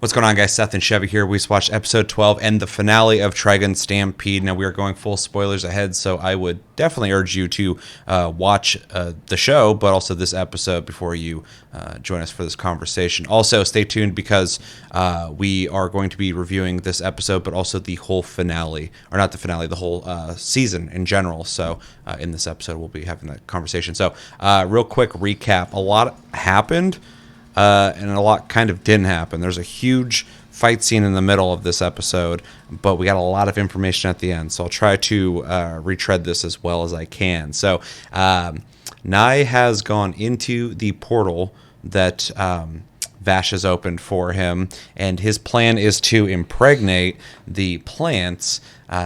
What's going on, guys? Seth and Chevy here. We just watched episode 12 and the finale of Trigun Stampede. Now, we are going full spoilers ahead, so I would definitely urge you to watch the show, but also this episode before you join us for this conversation. Also, stay tuned because we are going to be reviewing this episode, but also the whole finale, or not the finale, the whole season in general. So in this episode, we'll be having that conversation. So real quick recap. A lot happened. And a lot kind of didn't happen. There's a huge fight scene in the middle of this episode, but we got a lot of information at the end. So I'll try to retread this as well as I can. So Nye has gone into the portal that Vash has opened for him, and his plan is to impregnate the plants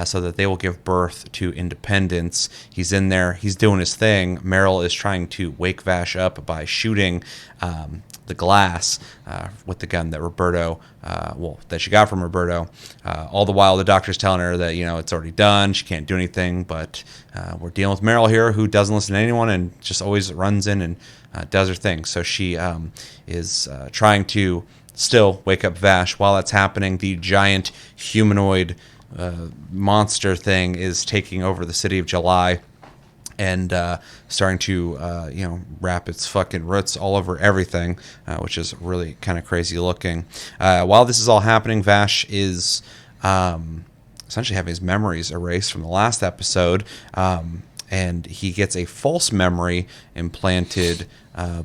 so that they will give birth to independence. He's in there. He's doing his thing. Meryl is trying to wake Vash up by shooting the glass with the gun that that she got from Roberto. All the while, the doctor's telling her that, it's already done. She can't do anything, but we're dealing with Meryl here, who doesn't listen to anyone and just always runs in and does her thing. So she is trying to still wake up Vash. While that's happening, the giant humanoid monster thing is taking over the city of July and starting to, wrap its fucking roots all over everything, which is really kind of crazy looking. While this is all happening, Vash is essentially having his memories erased from the last episode, and he gets a false memory implanted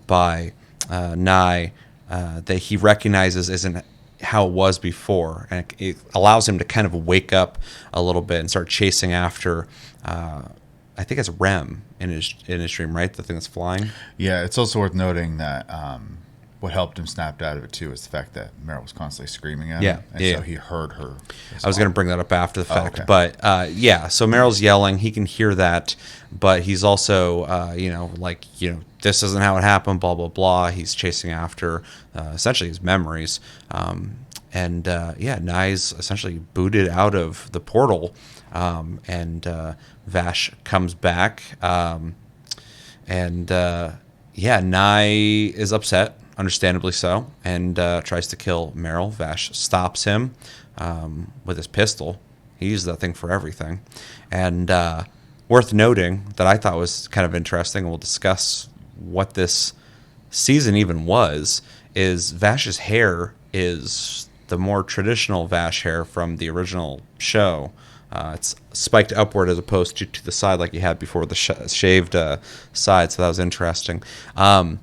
by Nye that he recognizes isn't how it was before, and it allows him to kind of wake up a little bit and start chasing after I think it's Rem in his dream, right? The thing that's flying. Yeah, it's also worth noting that what helped him snap out of it too is the fact that Meryl was constantly screaming at him, and so he heard her. I was going to bring that up after the fact, okay. But so Meryl's yelling. He can hear that, but he's also, this isn't how it happened. Blah blah blah. He's chasing after essentially his memories, and Nye's essentially booted out of the portal. And Vash comes back, Nye is upset, understandably so, and tries to kill Meryl. Vash stops him with his pistol. He uses that thing for everything. And worth noting that I thought was kind of interesting, and we'll discuss what this season even was, is Vash's hair is the more traditional Vash hair from the original show. It's spiked upward as opposed to the side like he had before, the shaved side, so that was interesting. So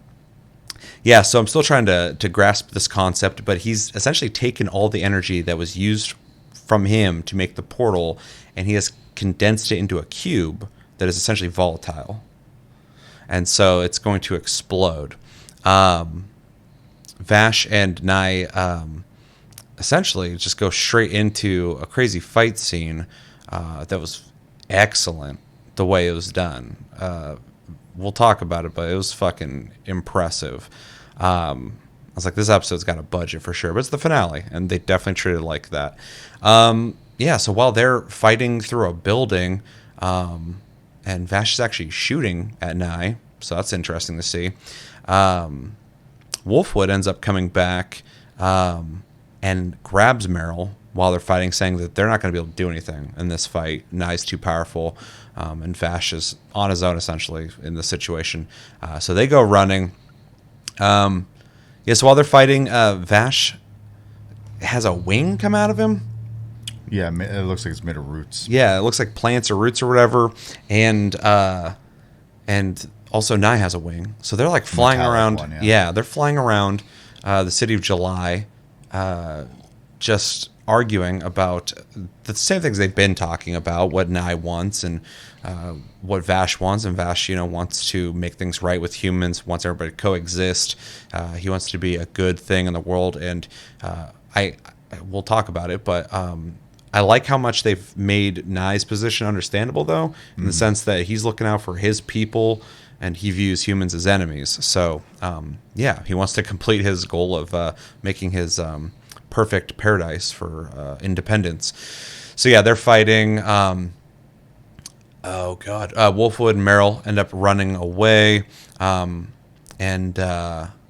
I'm still trying to grasp this concept, but he's essentially taken all the energy that was used from him to make the portal, and he has condensed it into a cube that is essentially volatile. And so it's going to explode. Vash and Nye essentially just go straight into a crazy fight scene that was excellent the way it was done. We'll talk about it, but it was fucking impressive. I was like, this episode's got a budget for sure, but it's the finale, and they definitely treated it like that. So while they're fighting through a building, and Vash is actually shooting at Nye, so that's interesting to see. Wolfwood ends up coming back and grabs Meryl while they're fighting, saying that they're not going to be able to do anything in this fight. Nye's too powerful, and Vash is on his own, essentially, in this situation. So they go running. So while they're fighting, Vash has a wing come out of him. Yeah, it looks like it's made of roots. Yeah, it looks like plants or roots or whatever. And also Nye has a wing. So they're like flying around. One, they're flying around the city of July, just arguing about the same things they've been talking about, what Nye wants and what Vash wants. And Vash, wants to make things right with humans, wants everybody to coexist. He wants to be a good thing in the world. And we'll talk about it, but I like how much they've made Nye's position understandable, though, in the sense that he's looking out for his people and he views humans as enemies. So, he wants to complete his goal of making his perfect paradise for independence. So, they're fighting. Wolfwood and Meryl end up running away.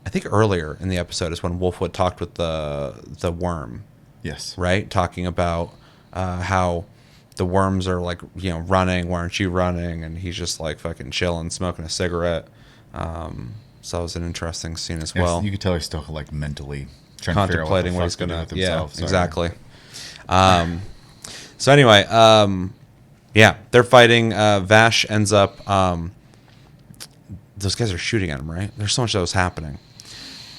I think earlier in the episode is when Wolfwood talked with the worm. Yes. Right? Talking about how the worms are like, running. Why aren't you running? And he's just like fucking chilling, smoking a cigarette. So that was an interesting scene as well. You could tell he's still like mentally trying contemplating to what he's going to do with himself. Yeah, exactly. So anyway, they're fighting. Vash ends up. Those guys are shooting at him, right? There's so much that was happening.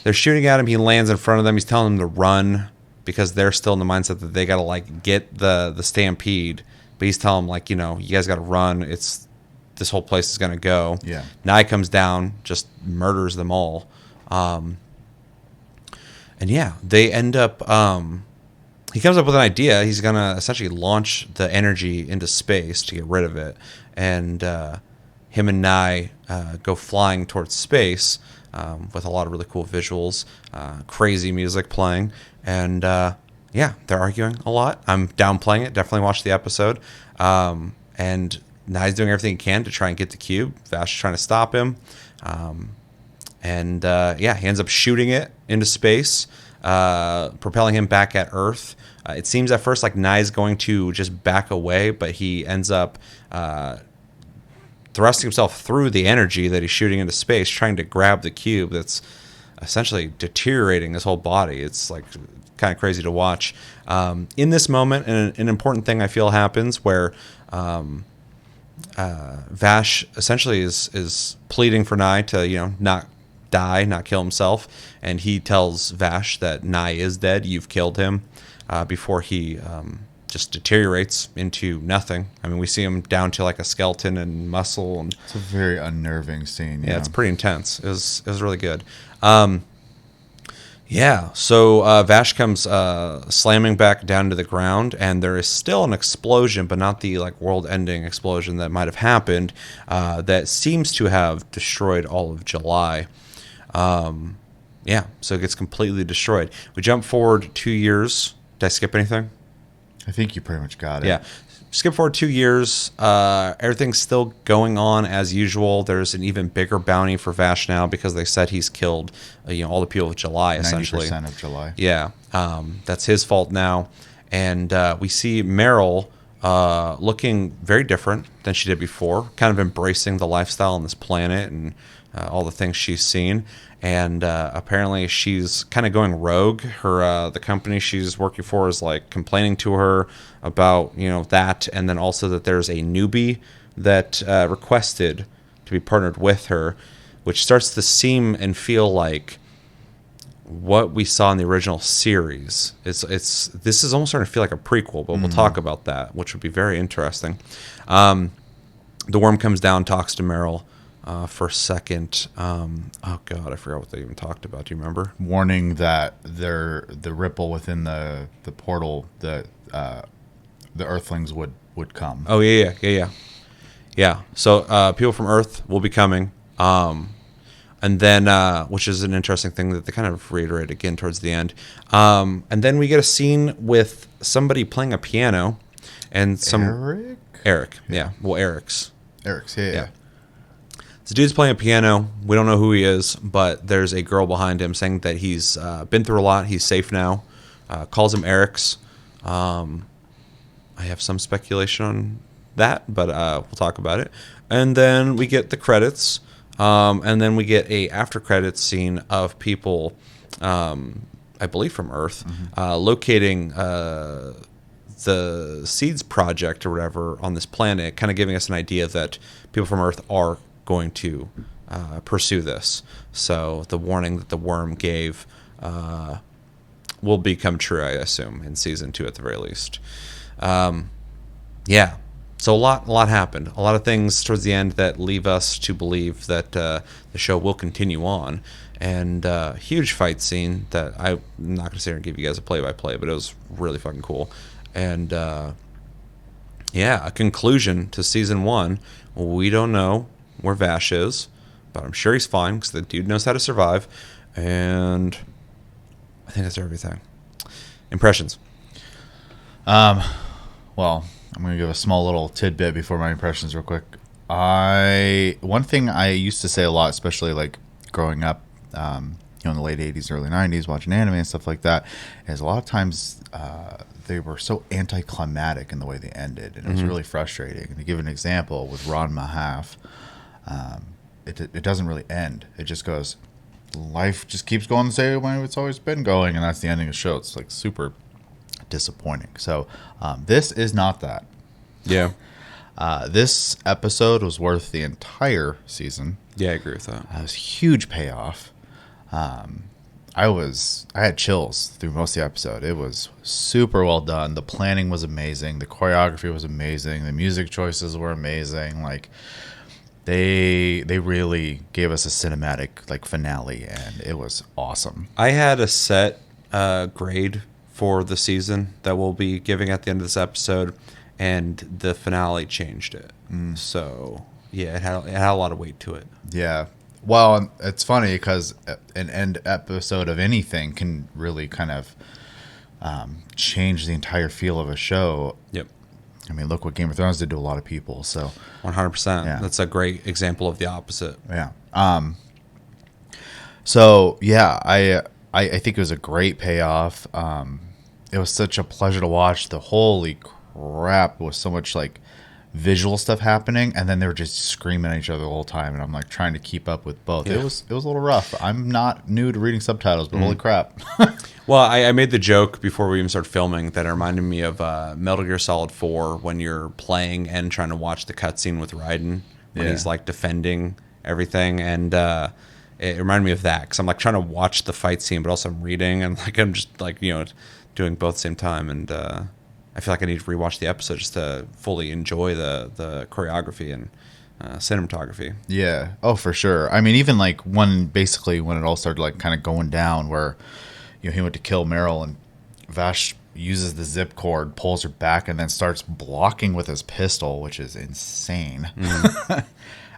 They're shooting at him. He lands in front of them. He's telling them to run because they're still in the mindset that they got to like get the stampede. But he's telling them like, you guys got to run. This whole place is going to go. Yeah. Nye comes down, just murders them all. They end up. He comes up with an idea. He's going to essentially launch the energy into space to get rid of it. And him and Nye go flying towards space with a lot of really cool visuals, crazy music playing. And they're arguing a lot. I'm downplaying it. Definitely watch the episode. And Nye's doing everything he can to try and get the cube. Vash is trying to stop him. He ends up shooting it into space, propelling him back at Earth. It seems at first like Nye's going to just back away, but he ends up thrusting himself through the energy that he's shooting into space, trying to grab the cube that's essentially deteriorating his whole body. It's like kind of crazy to watch. In this moment, an important thing I feel happens where Vash essentially is pleading for Nye to, not die, not kill himself. And he tells Vash that Nye is dead. You've killed him before he just deteriorates into nothing. I mean, we see him down to like a skeleton and muscle. And it's a very unnerving scene. Yeah, it's pretty intense. It was really good. So Vash comes slamming back down to the ground, and there is still an explosion, but not the like world-ending explosion that might have happened that seems to have destroyed all of July. So it gets completely destroyed. We jump forward 2 years. Did I skip anything? I think you pretty much got it. Yeah. Skip forward 2 years. Everything's still going on as usual. There's an even bigger bounty for Vash now because they said he's killed all the people of July, essentially. 90% of July. Yeah. That's his fault now. And we see Meryl looking very different than she did before, kind of embracing the lifestyle on this planet and all the things she's seen. And apparently she's kind of going rogue. Her the company she's working for is like complaining to her about that, and then also that there's a newbie that requested to be partnered with her, which starts to seem and feel like what we saw in the original series. This is almost starting to feel like a prequel, but we'll talk about that, which would be very interesting. The worm comes down, talks to Meryl. For a second, I forgot what they even talked about. Do you remember? Warning that the ripple within the portal, the Earthlings would come. Oh yeah. So people from Earth will be coming, and then which is an interesting thing that they kind of reiterate again towards the end. And then we get a scene with somebody playing a piano, and Eric. Yeah. Well, Eric's. Yeah. The dude's playing a piano. We don't know who he is, but there's a girl behind him saying that he's been through a lot. He's safe now. Calls him Eric's. I have some speculation on that, but we'll talk about it. And then we get the credits, and then we get a after credits scene of people, I believe from Earth, locating the Seeds Project or whatever on this planet, kind of giving us an idea that people from Earth are going to pursue this. So the warning that the worm gave will become true, I assume, in season 2 at the very least. So a lot happened. A lot of things towards the end that leave us to believe that the show will continue on. And huge fight scene that I'm not going to sit here and give you guys a play-by-play, but it was really fucking cool. And a conclusion to season 1. We don't know where Vash is, but I'm sure he's fine because the dude knows how to survive. And I think that's everything. Impressions. Well, I'm going to give a small little tidbit before my impressions real quick. One thing I used to say a lot, especially like growing up, in the late 80s, early 90s, watching anime and stuff like that, is a lot of times they were so anticlimactic in the way they ended, and it was really frustrating. And to give an example, with Ranma Half, it doesn't really end. It just goes, life just keeps going the same way it's always been going, and that's the ending of the show. It's like super disappointing. So this is not that. Yeah. This episode was worth the entire season. Yeah, I agree with that. It was a huge payoff. I had chills through most of the episode. It was super well done. The planning was amazing. The choreography was amazing. The music choices were amazing. Like they really gave us a cinematic like finale, and it was awesome. I had a set grade for the season that we'll be giving at the end of this episode, and the finale changed it. So yeah, it had a lot of weight to it. Yeah. Well, it's funny because an end episode of anything can really kind of change the entire feel of a show. Yep. I mean, look what Game of Thrones did to a lot of people. So 100%. Yeah. That's a great example of the opposite. Yeah. So yeah, I think it was a great payoff. It was such a pleasure to watch. The holy crap, it was so much like visual stuff happening, and then they were just screaming at each other the whole time, and I'm like trying to keep up with both. Yeah. It was a little rough. I'm not new to reading subtitles, but holy crap. Well, I made the joke before we even started filming that it reminded me of Metal Gear Solid 4 when you're playing and trying to watch the cutscene with Raiden when he's like defending everything, and it reminded me of that because I'm like trying to watch the fight scene, but also I'm reading, and like I'm just like doing both at the same time, and I feel like I need to rewatch the episode just to fully enjoy the choreography and cinematography. Yeah. Oh, for sure. I mean, even like when it all started like kind of going down, where he went to kill Meryl, and Vash uses the zip cord, pulls her back, and then starts blocking with his pistol, which is insane. And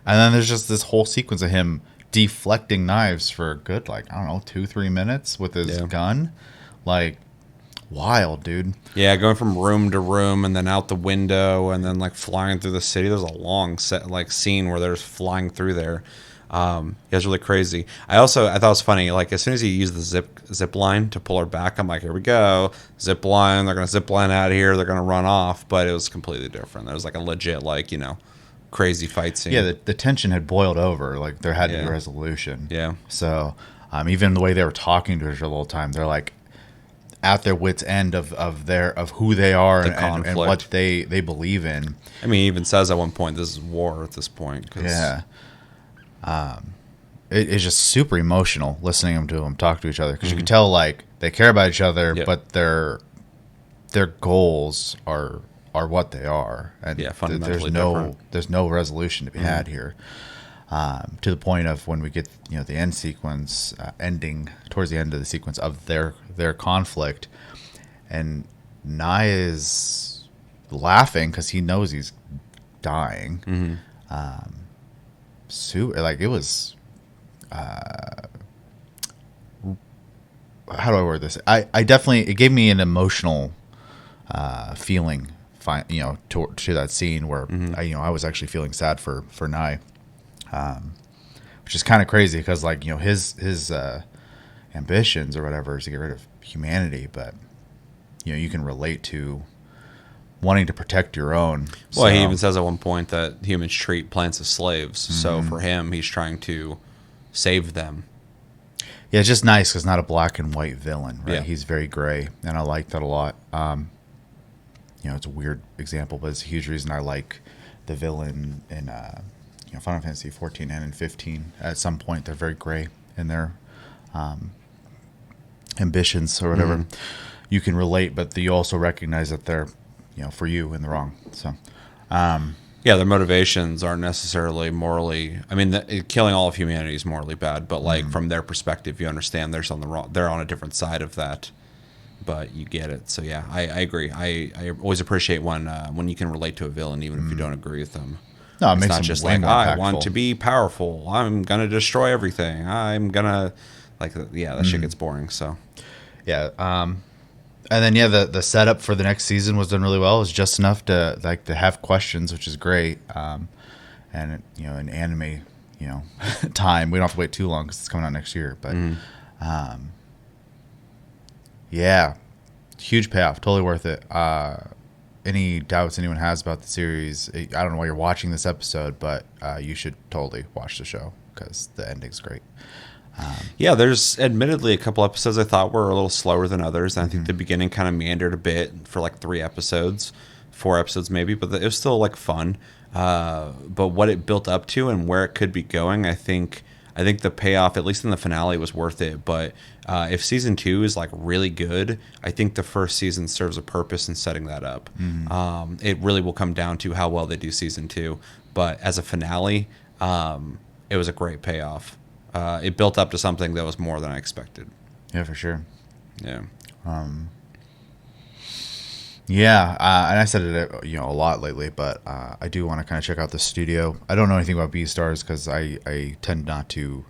then there's just this whole sequence of him deflecting knives for a good, like, I don't know, 2-3 minutes with his gun. Like, wild, dude. Yeah, going from room to room and then out the window and then like flying through the city. There's a long set like scene where they're just flying through there. It was really crazy. I thought it was funny, like as soon as he used the zip line to pull her back, I'm like, here we go, zip line, they're gonna zip line out of here, they're gonna run off. But it was completely different. There was like a legit like crazy fight scene. Yeah, the tension had boiled over. Like there had to be resolution. Yeah. So even the way they were talking to each other the whole time, they're like at their wits' end of who they are and what they believe in. I mean, he even says at one point, "This is war." At this point, it's just super emotional listening to them talk to each other, because you can tell like they care about each other, but their goals are what they are, and fundamentally there's no resolution to be had here. To the point of when we get the end sequence ending towards the end of the sequence of their conflict, and Nye is laughing because he knows he's dying. Like it was how do I word this? I definitely, it gave me an emotional feeling to that scene where I was actually feeling sad for Nye. Which is kind of crazy because like his ambitions or whatever is to get rid of humanity, but you can relate to wanting to protect your own. Well, he even says at one point that humans treat plants as slaves, so for him he's trying to save them. Yeah, it's just nice because not a black and white villain, right? He's very gray, and I like that a lot. It's a weird example, but it's a huge reason I like the villain in Final Fantasy 14 and in 15. At some point, they're very gray in their ambitions or whatever. You can relate, but you also recognize that they're, for you in the wrong. So, their motivations aren't necessarily morally. I mean, killing all of humanity is morally bad, but like from their perspective, you understand they're on a different side of that. But you get it. So yeah, I agree. I always appreciate when you can relate to a villain, even if you don't agree with them. No, it's not just like I want to be powerful. I'm gonna destroy everything. I'm gonna that shit gets boring. So yeah, and then the setup for the next season was done really well. It was just enough to have questions, which is great. And in anime, time we don't have to wait too long because it's coming out next year. But Yeah, huge payoff, totally worth it. Any doubts anyone has about the series, I don't know why you're watching this episode, but you should totally watch the show because the ending's great. Yeah, there's admittedly a couple episodes I thought were a little slower than others. And I think the beginning kind of meandered a bit for like 3 episodes, 4 episodes maybe, but it was still like fun. But what it built up to and where it could be going, I think the payoff, at least in the finale, was worth it. But if season 2 is like really good, I think the first season serves a purpose in setting that up. It really will come down to how well they do season 2. But as a finale, it was a great payoff. It built up to something that was more than I expected. Yeah, for sure. Yeah. Yeah, and I said it a lot lately, but I do want to kind of check out the studio. I don't know anything about Beastars because I tend not to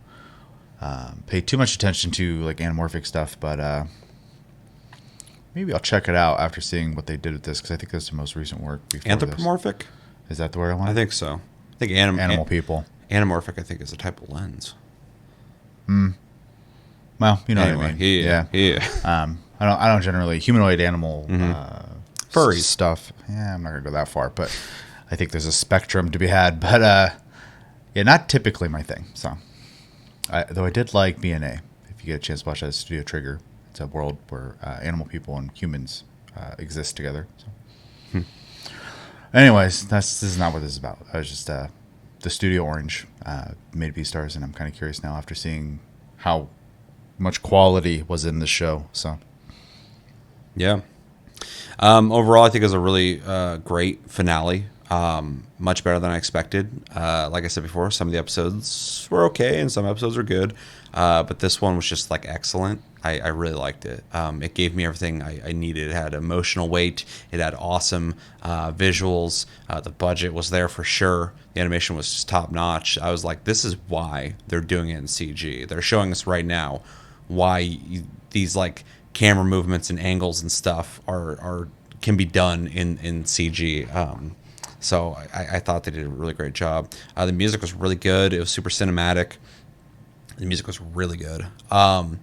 pay too much attention to like anamorphic stuff, but maybe I'll check it out after seeing what they did with this because I think that's the most recent work before Anthropomorphic? This. Is that the word I want? I think so. I think animal people. Anamorphic, I think, is a type of lens. Well, you know Anyway, what I mean. Yeah. I don't generally humanoid animal Furries stuff. Yeah, I'm not gonna go that far, but I think there's a spectrum to be had. But yeah, not typically my thing. So, though I did like BNA. If you get a chance to watch that, Studio Trigger, it's a world where animal people and humans exist together. So. Anyways, this is not what this is about. I was just the Studio Orange made Beastars, and I'm kind of curious now after seeing how much quality was in the show. So, yeah. Overall, I think it was a really great finale. Much better than I expected. Like I said before, some of the episodes were okay and some episodes were good. But this one was just like excellent. I really liked it. It gave me everything I needed. It had emotional weight. It had awesome visuals. The budget was there for sure. The animation was just top notch. I was like, this is why they're doing it in CG. They're showing us right now why these like camera movements and angles and stuff are can be done in CG. So I thought they did a really great job. The music was really good. It was super cinematic. The music was really good. Yeah,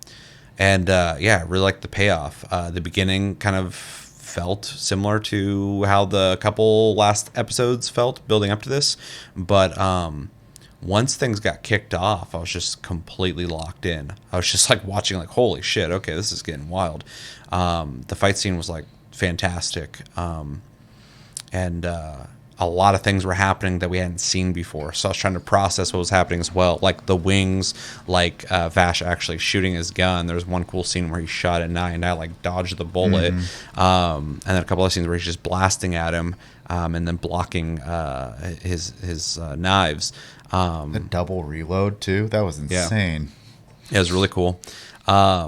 I really liked the payoff. The beginning kind of felt similar to how the couple last episodes felt building up to this. But once things got kicked off, I was just completely locked in. I was just like watching like, holy shit, okay, this is getting wild. The fight scene was like fantastic. A lot of things were happening that we hadn't seen before. So I was trying to process what was happening as well. Like the wings, like Vash actually shooting his gun. There was one cool scene where he shot at Nye and Nye like dodged the bullet. And then a couple of scenes where he's just blasting at him and then blocking his knives. the double reload too. That was insane. Yeah, it was really cool. Yeah,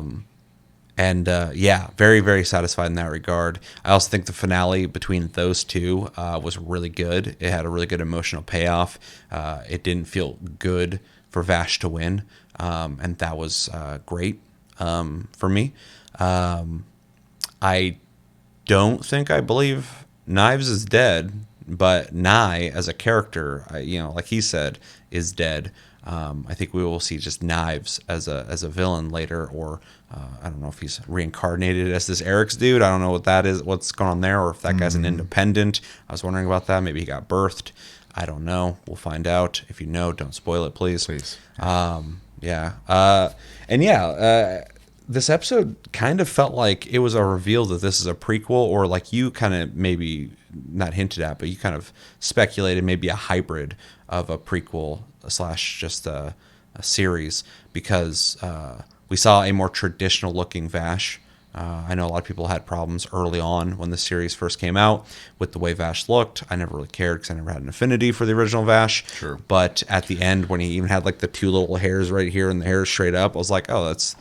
very, very satisfied in that regard. I also think the finale between those two was really good. It had a really good emotional payoff. It didn't feel good for Vash to win, and that was great for me. I don't think I believe Knives is dead, but Nye as a character, like he said, is dead. I think we will see just Knives as a villain later, or I don't know if he's reincarnated as this Eric's dude. I don't know what that is, what's going on there, or if that guy's an independent. I was wondering about that. Maybe he got birthed. I don't know. We'll find out. If you know, don't spoil it, please. Please. This episode kind of felt like it was a reveal that this is a prequel, or like you kind of maybe not hinted at, but you kind of speculated maybe a hybrid of a prequel / just a series, because we saw a more traditional looking Vash. I know a lot of people had problems early on when the series first came out with the way Vash looked. I never really cared because I never had an affinity for the original Vash. Sure. But at the end, when he even had like the two little hairs right here and the hair straight up, I was like, oh, that's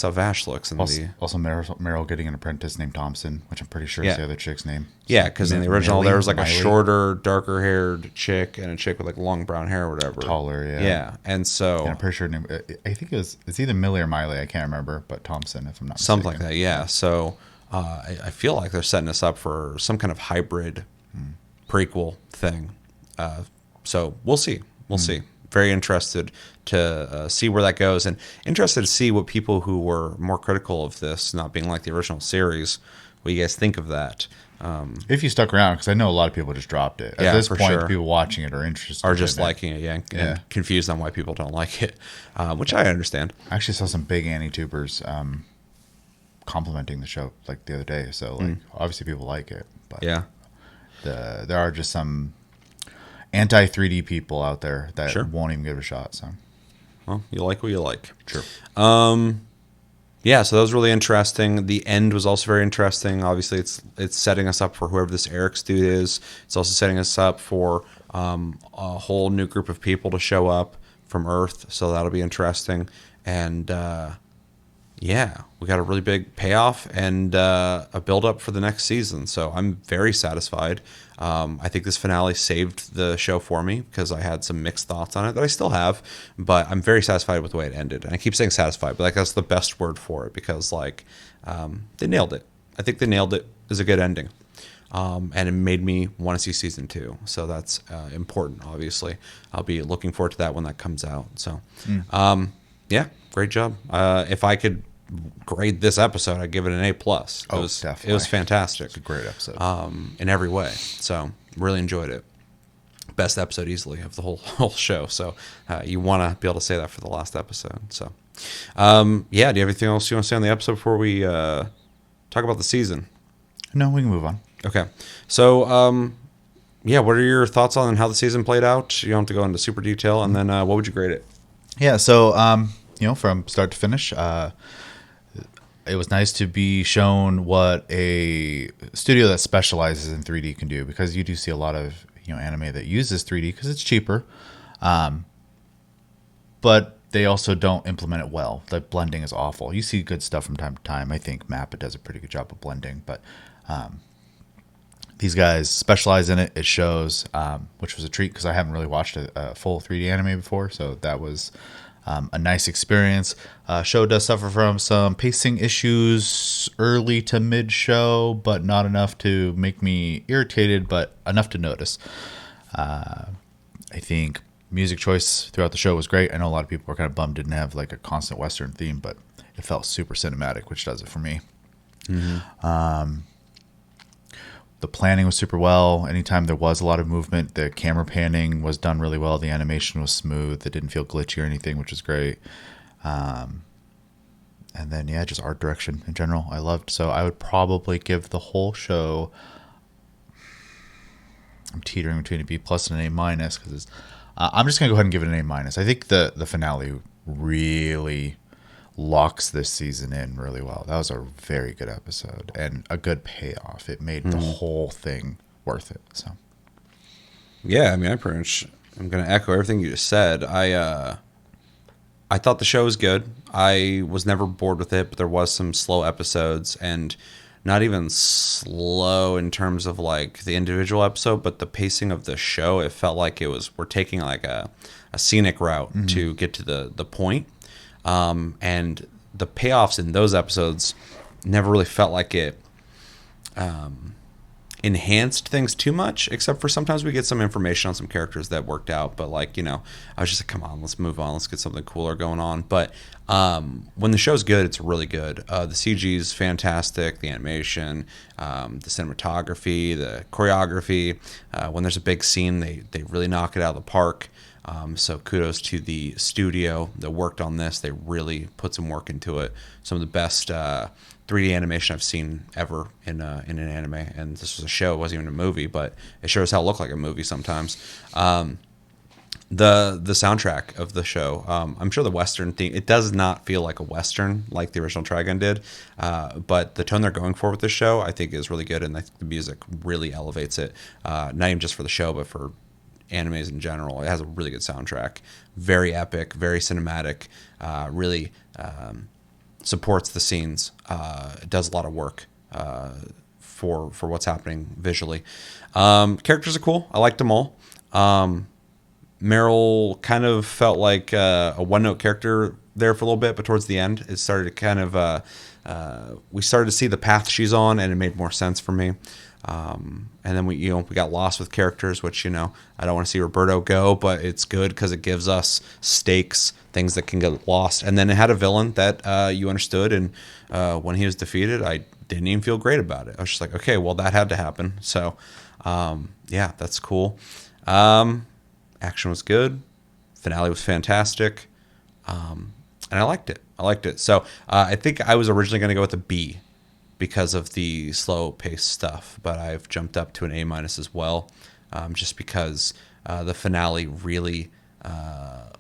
how Vash looks. Also Meryl getting an apprentice named Thompson, which I'm pretty sure is the other chick's name. Yeah, because in the original there was like Miley? a shorter, darker haired chick and a chick with like long brown hair or whatever. Taller, yeah. Yeah, and so And I'm pretty sure I think it's either Millie or Miley. I can't remember, but Thompson, if I'm not something mistaken. like that. Yeah. So I feel like they're setting us up for some kind of hybrid prequel thing. So we'll see. We'll see. very interested to see where that goes, and interested to see what people who were more critical of this not being like the original series, what you guys think of that. If you stuck around, because I know a lot of people just dropped it. At Yeah, this for point, sure. people watching it are interested. Are just in it. liking it, and Yeah. confused on why people don't like it, which I understand. I actually saw some big anti-tubers complimenting the show like the other day. So like, obviously people like it. But Yeah, there are just some anti 3D people out there that Sure. won't even give it a shot. So well, you like what you like. sure. Yeah, so that was really interesting. The end was also very interesting. Obviously, it's setting us up for whoever this Eric's dude is. It's also setting us up for a whole new group of people to show up from Earth. So that'll be interesting. And yeah, we got a really big payoff and a build up for the next season. So I'm very satisfied. I think this finale saved the show for me because I had some mixed thoughts on it that I still have, but I'm very satisfied with the way it ended. And I keep saying satisfied, but like that's the best word for it because like they nailed it. I think they nailed it. It was a good ending. And it made me want to see season 2. So that's important, obviously. I'll be looking forward to that when that comes out. So, yeah, great job. If I could grade this episode, I'd give it an A+. Definitely. It was fantastic. It's a great episode. In every way. So, really enjoyed it. Best episode easily of the whole show. So, you want to be able to say that for the last episode. So, yeah, do you have anything else you want to say on the episode before we talk about the season? No, we can move on. Okay. So, yeah, what are your thoughts on how the season played out? You don't have to go into super detail. And then what would you grade it? Yeah, so, from start to finish, it was nice to be shown what a studio that specializes in 3D can do, because you do see a lot of, anime that uses 3D because it's cheaper. But they also don't implement it well. The blending is awful. You see good stuff from time to time. I think Mappa does a pretty good job of blending, but these guys specialize in it. It shows, which was a treat because I haven't really watched a full 3D anime before, so that was a nice experience. Show does suffer from some pacing issues early to mid show, but not enough to make me irritated, but enough to notice. I think music choice throughout the show was great. I know a lot of people were kind of bummed didn't have like a constant Western theme, but it felt super cinematic, which does it for me. Mm-hmm. The planning was super well. Anytime there was a lot of movement, the camera panning was done really well. The animation was smooth. It didn't feel glitchy or anything, which is great. And then, yeah, just art direction in general, I loved. So I would probably give the whole show, I'm teetering between a B+ and an A- because I'm just going to go ahead and give it an A-. I think the finale really locks this season in really well. That was a very good episode and a good payoff. It made the whole thing worth it. So, yeah, I mean, I'm going to echo everything you just said. I thought the show was good. I was never bored with it, but there was some slow episodes, and not even slow in terms of like the individual episode, but the pacing of the show. It felt like we're taking like a scenic route to get to the point. And the payoffs in those episodes never really felt like it enhanced things too much, except for sometimes we get some information on some characters that worked out. But like, I was just like, come on, let's move on. Let's get something cooler going on. But when the show's good, it's really good. The CG is fantastic. The animation, the cinematography, the choreography. When there's a big scene, they really knock it out of the park. So kudos to the studio that worked on this. They really put some work into it. Some of the best 3D animation I've seen ever in an anime. And this was a show. It wasn't even a movie, but it sure as hell looked like a movie sometimes. The soundtrack of the show, I'm sure the Western theme, it does not feel like a Western like the original Trigun did. But the tone they're going for with this show, I think, is really good. And I think the music really elevates it. Not even just for the show, but for animes in general. It has a really good soundtrack, very epic, very cinematic, really supports the scenes. It does a lot of work for what's happening visually. Characters are cool. I liked them all. Meryl kind of felt like a one-note character there for a little bit, but towards the end, it started to kind of we started to see the path she's on, and it made more sense for me. And then we got lost with characters, which I don't want to see Roberto go, but it's good because it gives us stakes, things that can get lost. And then it had a villain that you understood, and when he was defeated, I didn't even feel great about it. I was just like, okay, well that had to happen. So yeah, that's cool. Action was good. Finale was fantastic. And I liked it. So I think I was originally going to go with a B because of the slow paced stuff, but I've jumped up to an A- as well, just because the finale really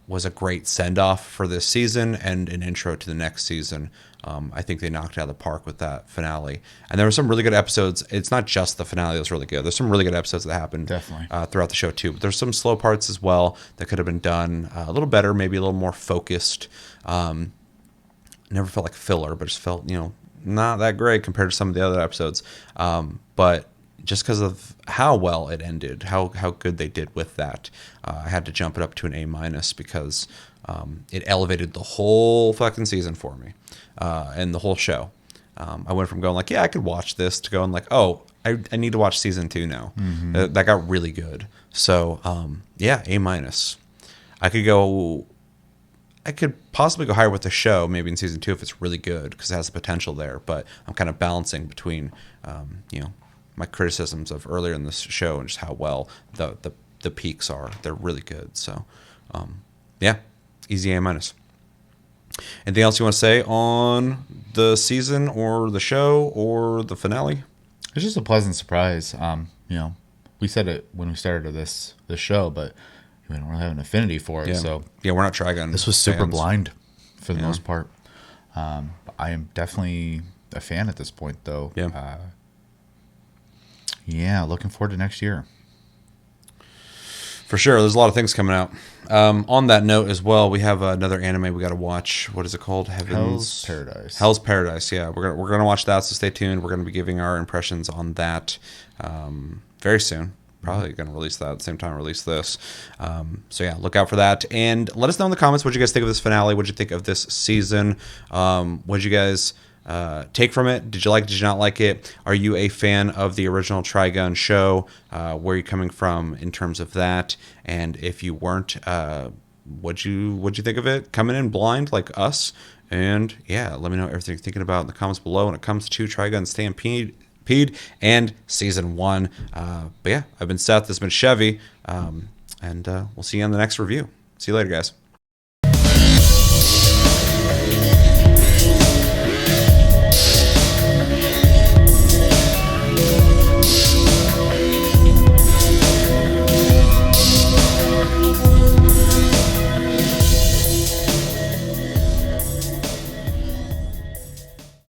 was a great send off for this season and an intro to the next season. I think they knocked it out of the park with that finale, and there were some really good episodes. It's not just the finale that was really good. There's some really good episodes that happened Definitely. Throughout the show too. But there's some slow parts as well that could have been done a little better, maybe a little more focused. Never felt like filler, but just felt not that great compared to some of the other episodes. But just because of how well it ended, how good they did with that, I had to jump it up to an A- because it elevated the whole fucking season for me, and the whole show. I went from going like, yeah, I could watch this, to going like, oh, I need to watch season 2 now. Mm-hmm. That got really good. So yeah, A-. I could possibly go higher with the show, maybe in season 2 if it's really good, because it has the potential there. But I'm kind of balancing between, my criticisms of earlier in this show and just how well the peaks are. They're really good. So, yeah, easy A-. Anything else you want to say on the season or the show or the finale? It's just a pleasant surprise. We said it when we started this show, but we don't really have an affinity for it. Yeah. So Yeah, we're not Trigun. this was super fans. blind for the most part. I am definitely a fan at this point, though. Yeah. Yeah, looking forward to next year. For sure. There's a lot of things coming out. On that note as well, we have another anime we got to watch. What is it called? Hell's Paradise. Hell's Paradise. Yeah, we're gonna watch that. So stay tuned. We're gonna be giving our impressions on that very soon. Probably going to release that at the same time I release this. So yeah, look out for that. And let us know in the comments what you guys think of this finale. What you think of this season? What did you guys take from it? Did you like it? Did you not like it? Are you a fan of the original Trigun show? Where are you coming from in terms of that? And if you weren't, what'd you think of it? Coming in blind like us? And yeah, let me know everything you're thinking about in the comments below when it comes to Trigun Stampede and season 1. But yeah, I've been Seth. This has been Chevy. And we'll see you on the next review. See you later, guys.